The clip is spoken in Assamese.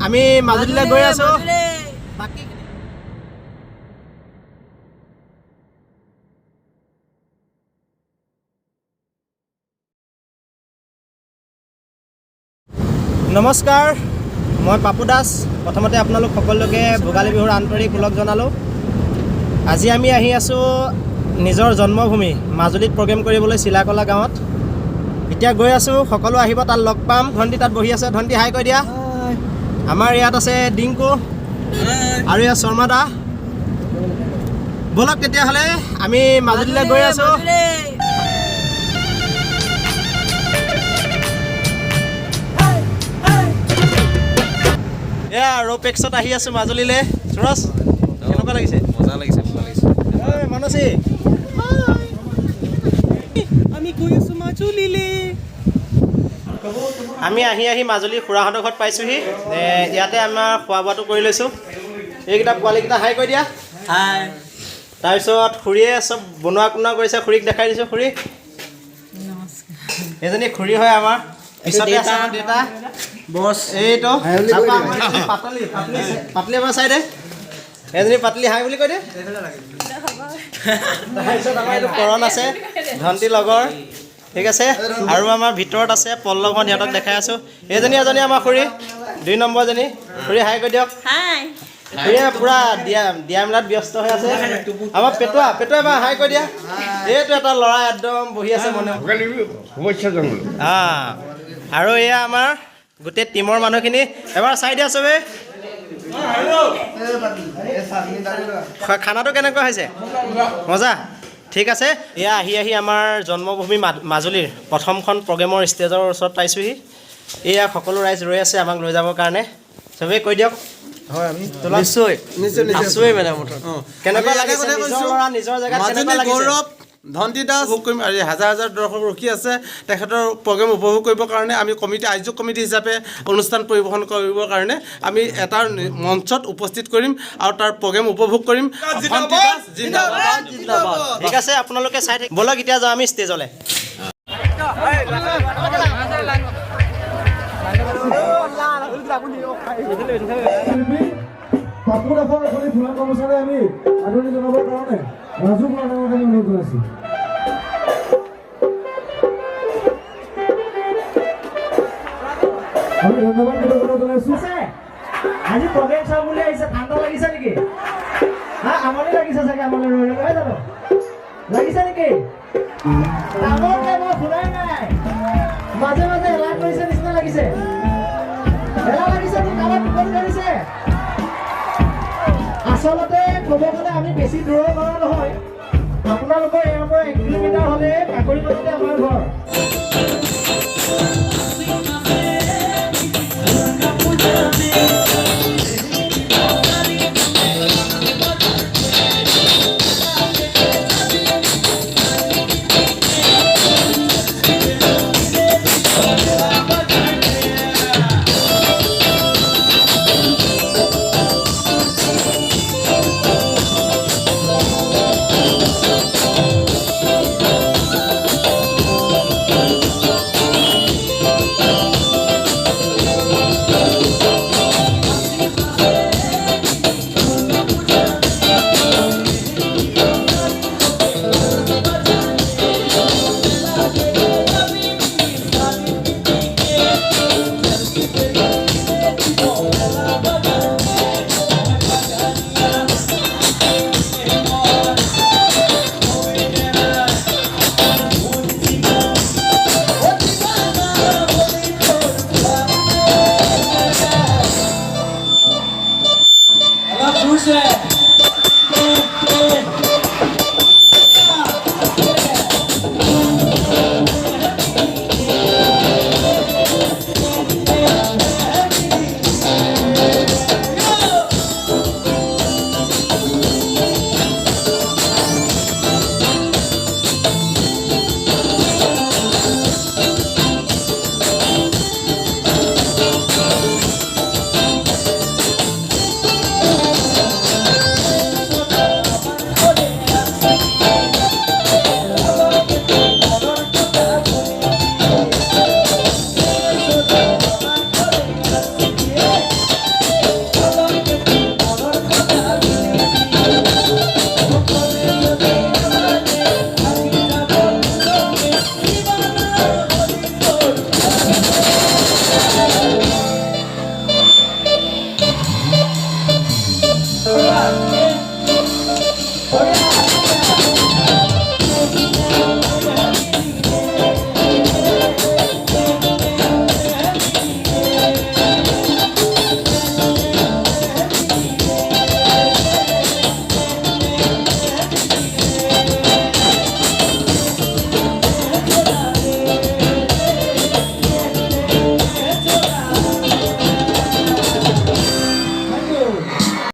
আমি মাজুলীলৈ গৈ আছোঁ। নমস্কাৰ, মই পাপু দাস। প্ৰথমতে আপোনালোক সকলোকে ভোগালী বিহুৰ আন্তৰিক ওলগ জনালোঁ। আজি আমি আহি আছোঁ নিজৰ জন্মভূমি মাজুলীত প্ৰগ্ৰেম কৰিবলৈ চিলাকলা গাঁৱত। এতিয়া গৈ আছোঁ, সকলো আহিব, তাত লগ পাম। ধণ্টি তাত বহি আছে, ধণ্টি হাই কৈ দিয়া। আমাৰ ইয়াত আছে ডিংকু আৰু ইয়াত শৰ্মা দা। ব'লক তেতিয়াহ'লে আমি মাজুলীলৈ গৈ আছোঁ। এয়া ৰ'পেক্সত আহি আছোঁ মাজুলীলৈ। সুৰজ, কেনেকুৱা লাগিছে? মজা লাগিছে, মজা লাগিছে। মানসী, আমি গৈ আছোঁ মাজুলীলৈ। আমি আহি মাজুলী খুৰাহঁতৰ ঘৰত পাইছোঁহি। ইয়াতে আমাৰ খোৱা বোৱাটো কৰি লৈছোঁ। এইকেইটা পোৱালিকেইটা হাই কৈ দিয়া। হাই। তাৰপিছত খুৰীয়ে চব বনোৱা কোনোৱা কৰিছে, খুৰীক দেখাই দিছোঁ। খুৰী, এজনী খুৰী হয় আমাৰ। পিছতে আছে আমাৰ দেউতা বছ। এইটো পাতলি আমাৰ চাই দে, এজনী পাতলি হাই বুলি কৈ দে। তাৰপিছত আমাৰ এইটো কৰণ আছে, ধণ্টি লগৰ, ঠিক আছে। আৰু আমাৰ ভিতৰত আছে পল্লৱন, সিহঁতক দেখাই আছোঁ। এজনী আমাৰ খুৰী, 2 নম্বৰজনী। খুৰী হাই কৈ দিয়ক। খুৰীয়ে পূৰা দিয়া মেলাত ব্যস্ত হৈ আছে। আমাৰ পেটুৱা এবাৰ হাই কৈ দিয়া। এইটো এটা ল'ৰা একদম বহি আছে মনে। আৰু এয়া আমাৰ গোটেই টিমৰ মানুহখিনি, এবাৰ চাই দিয়া চবেই। খানাটো কেনেকুৱা হৈছে? মজা, ঠিক আছে। এয়া আহি আমাৰ জন্মভূমি মাজুলীৰ প্ৰথমখন প্ৰগ্ৰেমৰ ষ্টেজৰ ওচৰত পাইছোঁহি। এয়া সকলো ৰাইজ ৰৈ আছে আমাক লৈ যাবৰ কাৰণে। চবেই কৈ দিয়ক। হয়, আমি নিশ্চয় নিশ্চয় মানে কেনেকুৱা লাগিছে? নিজৰ জেগাত কেনেকুৱা লাগিছে? ধণ্টি দাস উপভোগ কৰিম আৰু হাজাৰ দৰ্শক ৰখি আছে তেখেতৰ প্ৰগ্ৰেম উপভোগ কৰিবৰ কাৰণে। আমি আয়োজক কমিটি হিচাপে অনুষ্ঠান পৰিৱেশন কৰিবৰ কাৰণে আমি এটা মঞ্চত উপস্থিত কৰিম আৰু তাৰ প্ৰগ্ৰেম উপভোগ কৰিম। ঠিক আছে, আপোনালোকে চাই থাকিব। ব'লক এতিয়া যাওঁ আমি ষ্টেজলৈ। কাপোৰ এখন এখনি ফুলা কৰ্মচাৰী আমি আদৰণি জনাবৰ কাৰণে ৰাজু বৰাক আমি অনুৰোধ জনাইছোঁ। আমি ধন্যবাদ জনাইছোঁ। আজি প্ৰগ্ৰেম চাওঁ বুলি আহিছে, ঠাণ্ডা লাগিছে নেকি? আমনি লাগিছে চাগে, আমনি নহয় জানো? লাগিছে নেকি? মই শুনাই নাই, মাজে এলাহ কৰিছে নিচিনা লাগিছে। এলাহ লাগিছে নি? কাৰোবাৰ টোপনি ধৰিছে? আচলতে ক'ব গ'লে আমি বেছি দূৰৰ ঘৰ নহয়, আপোনালোকৰ ইয়াৰ পৰা 1 কিলোমিটাৰ হ'লে কাকৰিপানীতে আমাৰ ঘৰ।